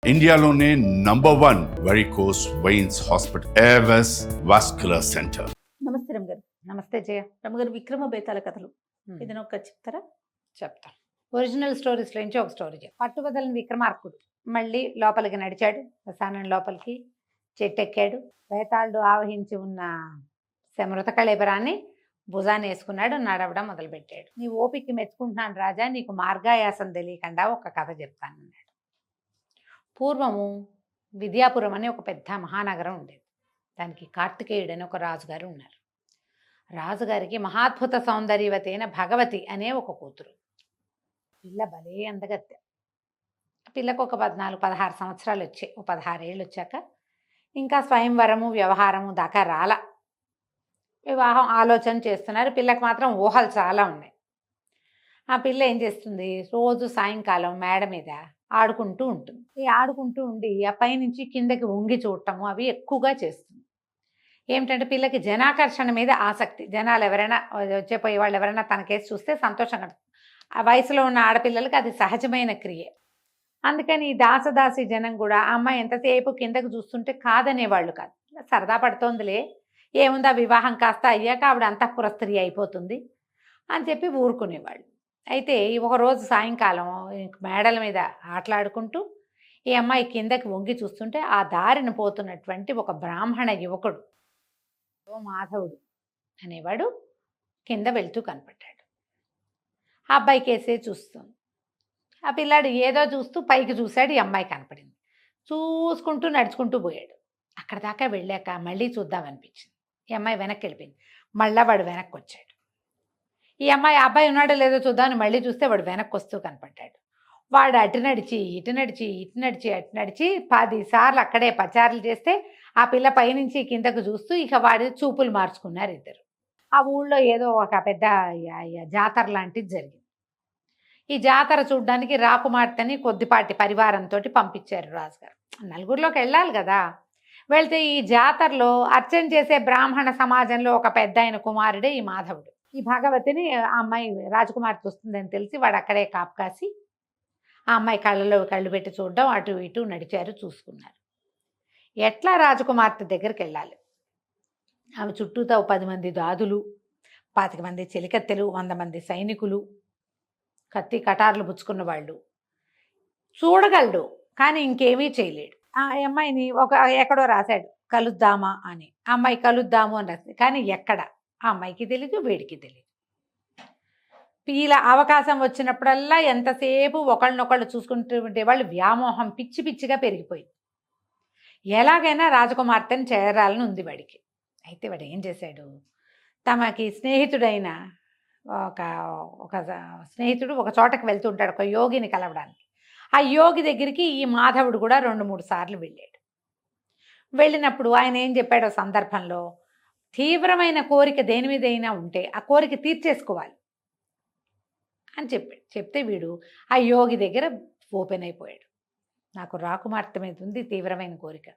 ఇండియాలోనే number 1 varicose veins hospital Avis vascular centre. నమస్తే రమగారు. నమస్తే జయ. రమగారు, విక్రమ బేతాల కథలు ఏదైనా ఒక చెప్తారా? చెప్తా. ఒరిజినల్ స్టోరీస్లో నుంచి ఒక స్టోరీ చెప్తా. పట్టుబదలని విక్రమార్కుడు మళ్ళీ లోపలికి నడిచాడు. శ్మశానం లోపలికి చెట్టెక్కాడు. బేతాళుడు ఆవహించి ఉన్న మృత కళేబరాన్ని భుజాన్ని వేసుకున్నాడు. నడవడం మొదలుపెట్టాడు. నీ ఓపిక మెచ్చుకుంటున్నాను రాజా, నీకు మార్గాయాసం తెలియకుండా ఒక కథ చెప్తానన్నాడు. పూర్వము విద్యాపురం అని ఒక పెద్ద మహానగరం ఉండేది. దానికి కార్తికేయుడు అని ఒక రాజుగారు ఉన్నారు. రాజుగారికి మహాద్భుత సౌందర్యవతి అయిన భగవతి అనే ఒక కూతురు. పిల్ల భలే అందగత్తె. పిల్లకు ఒక 14-16 సంవత్సరాలు వచ్చాయి. ఒక 16 ఏళ్ళు వచ్చాక ఇంకా స్వయంవరము వ్యవహారము దాకా రాల. వివాహం ఆలోచన చేస్తున్నారు. పిల్లకు మాత్రం ఊహలు చాలా ఉన్నాయి. ఆ పిల్ల ఏం చేస్తుంది, రోజు సాయంకాలం మేడ మీద ఆడుకుంటూ ఉంటుంది. ఈ ఆడుకుంటూ ఉండి ఆ పైనుంచి కిందకి వంగి చూడటము అవి ఎక్కువగా చేస్తుంది. ఏమిటంటే పిల్లకి జనాకర్షణ మీద ఆసక్తి. జనాలు ఎవరైనా వచ్చేపోయే వాళ్ళు ఎవరైనా తనకేసి చూస్తే సంతోషంగా. ఆ వయసులో ఉన్న ఆడపిల్లలకి అది సహజమైన క్రియ. అందుకని ఈ దాసదాసి జనం కూడా ఆ అమ్మాయి ఎంతసేపు కిందకు చూస్తుంటే కాదనేవాళ్ళు కాదు. సరదా పడుతోందిలే, ఏముందా వివాహం కాస్త అయ్యాక ఆవిడ అంతఃపుర స్త్రీ అయిపోతుంది అని చెప్పి ఊరుకునేవాళ్ళు. అయితే ఒకరోజు సాయంకాలం మేడల మీద ఆటలాడుకుంటూ ఈ అమ్మాయి కిందకి వంగి చూస్తుంటే ఆ దారిన పోతున్నటువంటి ఒక బ్రాహ్మణ యువకుడు మాధవుడు అనేవాడు కింద వెళ్తూ కనపడ్డాడు. ఆ అబ్బాయి కేసే చూస్తుంది. ఆ పిల్లాడు ఏదో చూస్తూ పైకి చూశాడు. ఈ అమ్మాయి కనపడింది. చూసుకుంటూ నడుచుకుంటూ పోయాడు. అక్కడ దాకా వెళ్ళాక మళ్ళీ చూద్దామనిపించింది. ఈ అమ్మాయి వెనక్కి వెళ్ళిపోయింది. మళ్ళీ వాడు వెనక్కి వచ్చాడు. ఈ అబ్బాయి ఉన్నాడో లేదో చూద్దామని మళ్ళీ చూస్తే వాడు వెనక్కి వస్తూ కనపడ్డాడు. వాడు అటు నడిచి ఇటు నడిచి ఇటు నడిచి అటు నడిచి 10 సార్లు అక్కడే పచారులు చేస్తే ఆ పిల్ల పైనుంచి కిందకు చూస్తూ ఇక వాడి చూపులు మార్చుకున్నారు ఇద్దరు. ఆ ఊళ్ళో ఏదో ఒక పెద్ద జాతర లాంటిది జరిగింది. ఈ జాతర చూడ్డానికి రాకుమార్తెని కొద్దిపాటి పరివారంతో పంపించారు రాజుగారు. నలుగురిలోకి వెళ్ళాలి కదా. వెళ్తే ఈ జాతరలో అర్చన చేసే బ్రాహ్మణ సమాజంలో ఒక పెద్ద ఆయన కుమారుడే ఈ మాధవుడు. ఈ భగవతిని ఆ అమ్మాయి రాజకుమార్తె వస్తుందని తెలిసి వాడు అక్కడే కాపు కాసి ఆ అమ్మాయి కళ్ళలో కళ్ళు పెట్టి చూడడం, అటు ఇటు నడిచారు, చూసుకున్నారు. ఎట్లా రాజకుమార్తె దగ్గరికి వెళ్ళాలి. ఆమె చుట్టూతో 10 మంది దాదులు, 25 మంది చెలికత్తెలు, 100 మంది సైనికులు, కత్తి కటార్లు పుచ్చుకున్న వాళ్ళు. చూడగలడు కానీ ఇంకేమీ చేయలేడు. ఆ అమ్మాయిని ఎక్కడో రాశాడు కలుద్దామా అని. ఆ అమ్మాయి కలుద్దాము అని రాసింది. కానీ ఎక్కడ ఆ అమ్మాయికి తెలీదు, వీడికి తెలీదు. ఇలా అవకాశం వచ్చినప్పుడల్లా ఎంతసేపు ఒకళ్ళనొకళ్ళు చూసుకుంటూ ఉంటే వాళ్ళు వ్యామోహం పిచ్చి పిచ్చిగా పెరిగిపోయింది. ఎలాగైనా రాజకుమార్తెని చేరాలని ఉంది వాడికి. అయితే వాడు ఏం చేశాడు, తమకి స్నేహితుడైన ఒక స్నేహితుడు ఒక చోటకి వెళ్తుంటాడు ఒక యోగిని కలవడానికి. ఆ యోగి దగ్గరికి ఈ మాధవుడు కూడా 2-3 సార్లు వెళ్ళాడు. వెళ్ళినప్పుడు ఆయన ఏం చెప్పాడో సందర్భంలో, తీవ్రమైన కోరిక దేని మీదైనా ఉంటే ఆ కోరిక తీర్చేసుకోవాలి అని చెప్పాడు. చెప్తే వీడు ఆ యోగి దగ్గర ఓపెన్ అయిపోయాడు. నాకు రాకుమార్తె మీద ఉంది తీవ్రమైన కోరిక,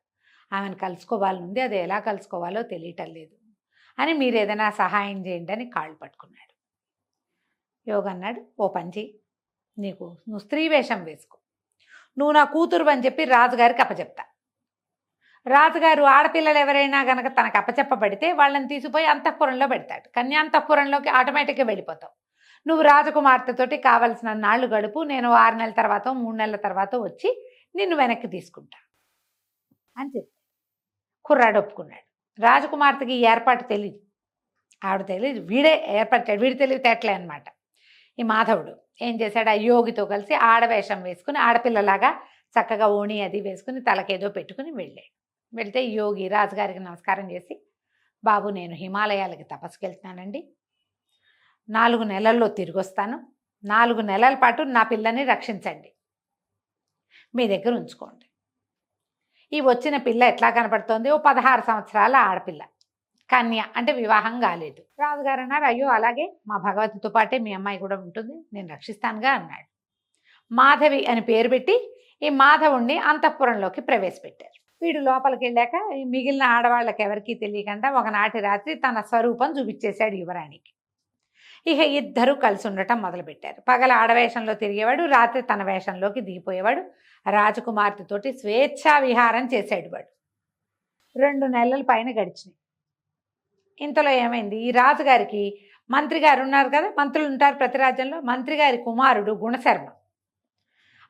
ఆమెను కలుసుకోవాలని ఉంది, అది ఎలా కలుసుకోవాలో తెలియటం లేదు అని మీరు ఏదైనా సహాయం చేయండి అని కాళ్ళు పట్టుకున్నాడు. యోగి అన్నాడు, ఓ పని చెయ్యి, నువ్వు స్త్రీ వేషం వేసుకో, నువ్వు నా కూతురు అని చెప్పి రాజుగారికి అప్పచెప్తా. రాజుగారు ఆడపిల్లలు ఎవరైనా గనక తనకు అప్పచెప్పబడితే వాళ్ళని తీసిపోయి అంతఃపురంలో పెడతాడు. కన్యాంతఃపురంలోకి ఆటోమేటిక్గా వెళ్ళిపోతావు. నువ్వు రాజకుమార్తెతోటి కావలసిన నాళ్ళు గడుపు, నేను 6 నెలల తర్వాత 3 నెలల తర్వాత వచ్చి నిన్ను వెనక్కి తీసుకుంటా అని చెప్పి కుర్రాడు ఒప్పుకున్నాడు. రాజకుమార్తెకి ఈ ఏర్పాటు తెలియదు, ఆవిడ తెలియదు, వీడే ఏర్పరిచాడు. వీడి తెలివితేటలే అనమాట. ఈ మాధవుడు ఏం చేశాడు, ఆ యోగితో కలిసి ఆడవేషం వేసుకుని ఆడపిల్లలాగా చక్కగా ఓణి అది వేసుకుని తలకేదో పెట్టుకుని వెళ్ళాడు. వెళ్తే యోగి రాజుగారికి నమస్కారం చేసి, బాబు నేను హిమాలయాలకి తపస్సుకి వెళ్తున్నానండి, 4 నెలల్లో తిరిగి వస్తాను, 4 నెలల పాటు నా పిల్లని రక్షించండి, మీ దగ్గర ఉంచుకోండి. ఈ వచ్చిన పిల్ల ఎట్లా కనపడుతోంది, ఓ 16 సంవత్సరాల ఆడపిల్ల, కన్య, అంటే వివాహం కాలేదు. రాజుగారు అన్నారు, అయ్యో అలాగే మా భగవతితో పాటే మీ అమ్మాయి కూడా ఉంటుంది, నేను రక్షిస్తానుగా అన్నాడు. మాధవి అని పేరు పెట్టి ఈ మాధవుణ్ణి అంతఃపురంలోకి ప్రవేశపెట్టారు. వీడు లోపలికి వెళ్ళాక ఈ మిగిలిన ఆడవాళ్ళకి ఎవరికీ తెలియకుండా ఒకనాటి రాత్రి తన స్వరూపం చూపించేశాడు యువరాణికి. ఇక ఇద్దరు కలిసి ఉండటం మొదలుపెట్టారు. పగల ఆడవేషంలో తిరిగేవాడు, రాత్రి తన వేషంలోకి దిగిపోయేవాడు. రాజకుమార్తెతోటి స్వేచ్ఛా విహారం చేశాడు వాడు. 2 నెలల పైన గడిచినాయి. ఇంతలో ఏమైంది, ఈ రాజుగారికి మంత్రి గారు ఉన్నారు కదా, మంత్రులు ఉంటారు ప్రతి రాజ్యంలో. మంత్రి గారి కుమారుడు గుణశర్మ.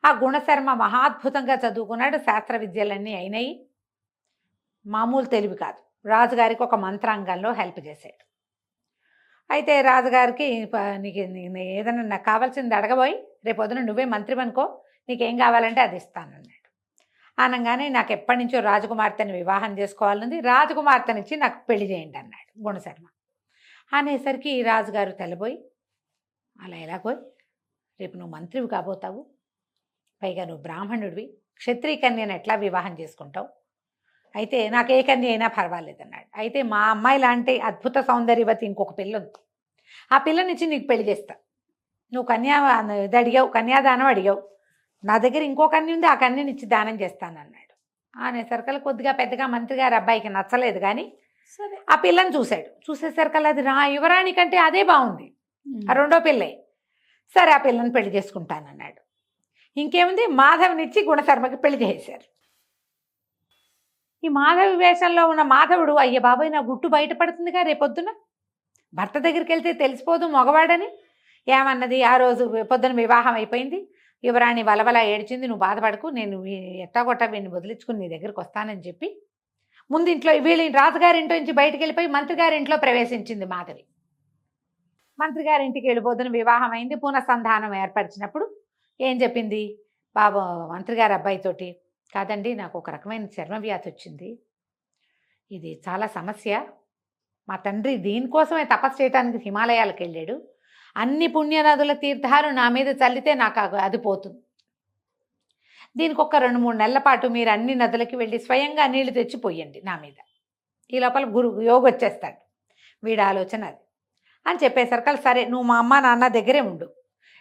ఆ గుణశర్మ మహాద్భుతంగా చదువుకున్నాడు, శాస్త్ర విద్యలన్నీ అయినాయి. మామూలు తెలివి కాదు. రాజుగారికి ఒక మంత్రాంగంలో హెల్ప్ చేశాడు. అయితే రాజుగారికి నీకు ఏదైనా నాకు కావాల్సింది అడగబోయి, రేపొద్దున నువ్వే మంత్రి అనుకో, నీకేం కావాలంటే అది ఇస్తానన్నాడు. అనగానే నాకు ఎప్పటి నుంచో రాజకుమార్తెని వివాహం చేసుకోవాలని, రాజకుమార్తెనిచ్చి నాకు పెళ్లి చేయండి అన్నాడు గుణశర్మ. అనేసరికి రాజుగారు తెల్లబోయి, అలా ఎలాగోయ్, రేపు నువ్వు మంత్రివి కాబోతావు, పైగా నువ్వు బ్రాహ్మణుడివి, క్షత్రియ కన్యను ఎట్లా వివాహం చేసుకుంటావు, అయితే నాకు ఏ కన్య అయినా పర్వాలేదన్నాడు. అయితే మా అమ్మాయి లాంటి అద్భుత సౌందర్యవతి ఇంకొక పిల్ల ఉంది, ఆ పిల్లనిచ్చి నీకు పెళ్లి చేస్తా, నువ్వు ఇది అడిగావు, కన్యాదానం అడిగావు, నా దగ్గర ఇంకో కన్య ఉంది, ఆ కన్యనిచ్చి దానం చేస్తానన్నాడు. అనేసరికల్లా కొద్దిగా పెద్దగా మంత్రి గారి అబ్బాయికి నచ్చలేదు, కానీ సరే ఆ పిల్లని చూశాడు. చూసేసరికల్లా అది యువరాణి కంటే అదే బాగుంది, ఆ రెండో పిల్లే. సరే ఆ పిల్లని పెళ్లి చేసుకుంటానన్నాడు. ఇంకేముంది, మాధవ్నిచ్చి గుణశర్మకి పెళ్లి చేశారు. ఈ మాధవి వేషంలో ఉన్న మాధవుడు, అయ్య బాబాయ్ నా గుట్టు బయటపడుతుందిగా రేపొద్దున, భర్త దగ్గరికి వెళ్తే తెలిసిపోదు మగవాడని. ఏమన్నది, ఆ రోజు పొద్దున వివాహం అయిపోయింది, యువరాణి వలవల ఏడ్చింది, నువ్వు బాధపడకు, నేను ఎట్టాగొట్టా వీడిని వదిలించుకుని నీ దగ్గరికి వస్తానని చెప్పి ముందు ఇంట్లో వీళ్ళ రాజుగారింట్లో నుంచి బయటికి వెళ్ళిపోయి మంత్రి గారింట్లో ప్రవేశించింది మాధవి. మంత్రి గారింటికి వెళ్ళిపోతున్న వివాహం అయింది. పునఃసంధానం ఏర్పరిచినప్పుడు ఏం చెప్పింది, బాబు మంత్రి గారి అబ్బాయితోటి, కాదండి నాకు ఒక రకమైన చర్మవ్యాధి వచ్చింది, ఇది చాలా సమస్య, మా తండ్రి దీనికోసమే తపస్సు చేయడానికి హిమాలయాలకు వెళ్ళాడు, అన్ని పుణ్యనదుల తీర్థాలు నా మీద చల్లితే నాకు అది పోతుంది, దీనికి ఒక 2-3 నెలల పాటు మీరు అన్ని నదులకి వెళ్ళి స్వయంగా నీళ్లు తెచ్చిపోయండి నా మీద, ఈ లోపల యోగి వచ్చేస్తాడు, వీడి ఆలోచన అది అని చెప్పేసరికి, సరే నువ్వు మా అమ్మ నాన్న దగ్గరే ఉండు,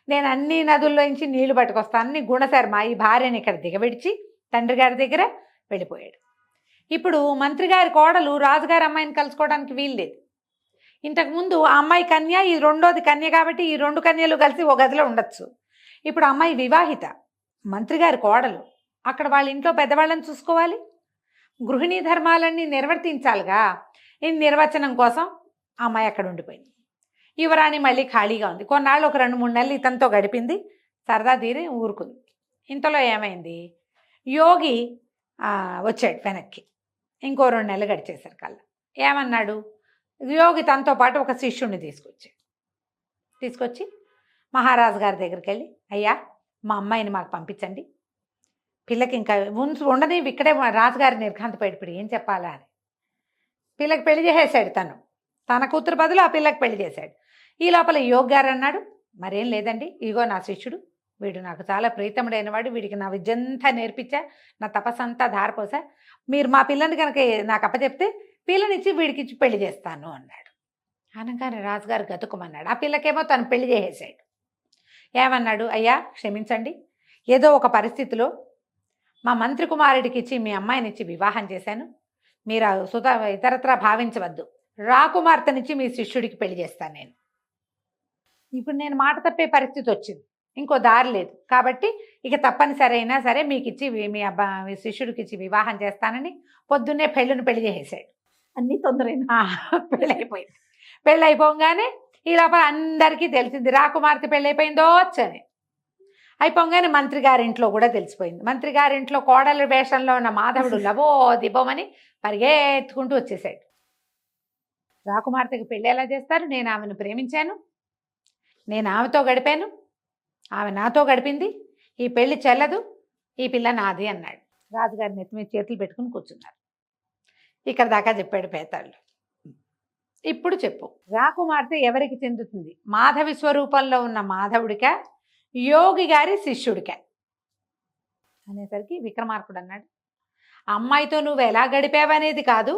నేను అన్ని నదుల్లోంచి నీళ్లు పట్టుకొస్తానని గుణశర్మ ఈ భార్యని ఇక్కడ దిగబెడిచి తండ్రి గారి దగ్గర వెళ్ళిపోయాడు. ఇప్పుడు మంత్రి గారి కోడలు రాజుగారి అమ్మాయిని కలుసుకోవడానికి వీల్లేదు. ఇంతకుముందు ఆ అమ్మాయి కన్య, ఈ రెండోది కన్య, కాబట్టి ఈ 2 కన్యలు కలిసి ఒక గదిలో ఉండొచ్చు. ఇప్పుడు అమ్మాయి వివాహిత, మంత్రి గారి కోడలు, అక్కడ వాళ్ళ ఇంట్లో పెద్దవాళ్ళని చూసుకోవాలి, గృహిణీ ధర్మాలన్నీ నిర్వర్తించాలిగా. ఈ నిర్వచనం కోసం ఆ అమ్మాయి అక్కడ ఉండిపోయింది. యువరాణి మళ్ళీ ఖాళీగా ఉంది. కొన్నాళ్ళు ఒక 2-3 నెలలు ఇతనితో గడిపింది, సరదా తీరి ఊరుకుంది. ఇంతలో ఏమైంది, యోగి వచ్చాడు వెనక్కి. ఇంకో 2 నెలలు గడిచేశారు కల్లా. ఏమన్నాడు, యోగి తనతో పాటు ఒక శిష్యుడిని తీసుకొచ్చి మహారాజు గారి దగ్గరికి వెళ్ళి, అయ్యా మా అమ్మాయిని మాకు పంపించండి, పిల్లకి ఇంకా ఉండని ఇక్కడే రాజుగారి నిర్ఘాంతపడిపోయి ఏం చెప్పాలా అని పిల్లకి పెళ్లి చేసేసాడు. తన కూతురు బదులు ఆ పిల్లకి పెళ్లి చేశాడు. ఈ లోపల యోగి గారు అన్నాడు, మరేం లేదండి, ఇగో నా శిష్యుడు, వీడు నాకు చాలా ప్రీతముడైన వాడు, వీడికి నా విద్యంతా నేర్పించా, నా తపస్సంతా ధారపోసా, మీరు మా పిల్లని కనుక నాకు అప్పచెప్తే పిల్లనిచ్చి వీడికిచ్చి పెళ్లి చేస్తాను అన్నాడు. అనగానే రాజుగారు గతుకుమన్నాడు. ఆ పిల్లకేమో తను పెళ్లి చేసేసాడు. ఏమన్నాడు, అయ్యా క్షమించండి, ఏదో ఒక పరిస్థితిలో మా మంత్రి కుమారుడికి ఇచ్చి మీ అమ్మాయినిచ్చి వివాహం చేశాను, మీరు ఇతరత్రా భావించవద్దు, రాకుమార్తెనిచ్చి మీ శిష్యుడికి పెళ్లి చేస్తాను నేను. ఇప్పుడు నేను మాట తప్పే పరిస్థితి వచ్చింది, ఇంకో దారి లేదు, కాబట్టి ఇక తప్పనిసరి అయినా సరే మీకు ఇచ్చి మీ శిష్యుడికి ఇచ్చి వివాహం చేస్తానని పొద్దున్నే పెళ్లి చేసేసాడు. అన్ని తొందరైనా పెళ్ళైపోయింది. పెళ్ళైపోగానే ఈ లోపల అందరికీ తెలిసింది రాకుమార్తె పెళ్ళైపోయిందో అని. అయిపోగానే మంత్రి గారింట్లో కూడా తెలిసిపోయింది. మంత్రి గారింట్లో కోడల వేషంలో ఉన్న మాధవుడు లవో దిబోమని పరిగెత్తుకుంటూ వచ్చేసాడు. రాకుమార్తెకి పెళ్ళి ఎలా చేస్తారు, నేను ఆమెను ప్రేమించాను, నేను ఆమెతో గడిపాను, ఆమె నాతో గడిపింది, ఈ పెళ్లి చెల్లదు, ఈ పిల్ల నాది అన్నాడు. రాజుగారి నెత్తి మీద చేతులు పెట్టుకుని కూర్చున్నారు. ఇక్కడ దాకా చెప్పాడు పేతాళ్ళు. ఇప్పుడు చెప్పు, రాకుమార్తె ఎవరికి చెందుతుంది, మాధవి స్వరూపంలో ఉన్న మాధవుడికా, యోగి గారి శిష్యుడికా అనేసరికి విక్రమార్కుడు అన్నాడు, అమ్మాయితో నువ్వు ఎలా గడిపావనేది కాదు,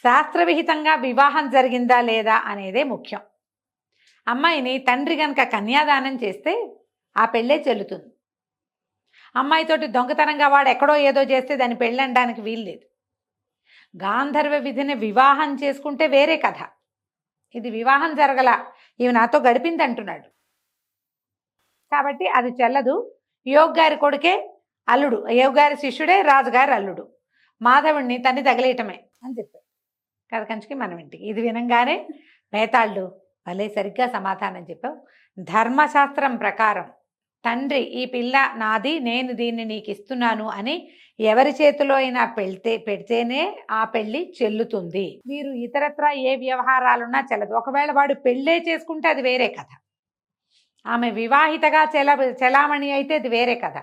శాస్త్రవిహితంగా వివాహం జరిగిందా లేదా అనేదే ముఖ్యం. అమ్మాయిని తండ్రి కనుక కన్యాదానం చేస్తే ఆ పెళ్ళే చెల్లుతుంది. అమ్మాయితోటి దొంగతనంగా వాడు ఎక్కడో ఏదో చేస్తే దాన్ని పెళ్ళనడానికి వీల్లేదు. గాంధర్వ విధిని వివాహం చేసుకుంటే వేరే కథ, ఇది వివాహం జరగల, ఇవి నాతో గడిపింది అంటున్నాడు, కాబట్టి అది చెల్లదు. యోగ్ గారి కొడుకే అల్లుడు అయ్యగారి శిష్యుడే రాజుగారి అల్లుడు, మాధవుడిని తన్ని తగిలేయటమే అని చెప్పాడు. కథ కంచికి మనం ఇంటికి. ఇది వినంగానే బేతాళుడు భలే సరిగ్గా సమాధానం చెప్పావు. ధర్మశాస్త్రం ప్రకారం తండ్రి ఈ పిల్ల నాది, నేను దీన్ని నీకు ఇస్తున్నాను అని ఎవరి చేతిలో అయినా పెడితేనే ఆ పెళ్లి చెల్లుతుంది. వీరు ఇతరత్రా ఏ వ్యవహారాలున్నా చెల్లదు. ఒకవేళ వాడు పెళ్ళే చేసుకుంటే అది వేరే కథ. ఆమె వివాహితగా చెలామణి అయితే అది వేరే కథ.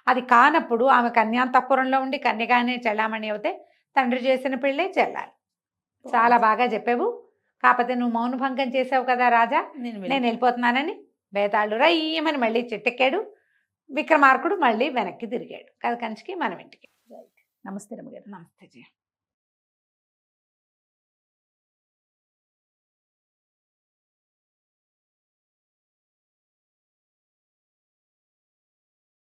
అది కానప్పుడు ఆమె కన్యాంతఃపురంలో ఉండి కన్యగానే చెలామణి అవుతే తండ్రి చేసిన పెళ్ళే చెల్లాలి. చాలా బాగా చెప్పావు. కాకపోతే నువ్వు మౌనభంగం చేసావు కదా రాజా, నేను వెళ్ళిపోతున్నానని బేతాళుడు రయ్యమని మళ్ళీ చెట్టెక్కాడు. విక్రమార్కుడు మళ్ళీ వెనక్కి తిరిగాడు. కథ కంచికి మనం ఇంటికి. నమస్తే రమ్మగారు. నమస్తే జయ.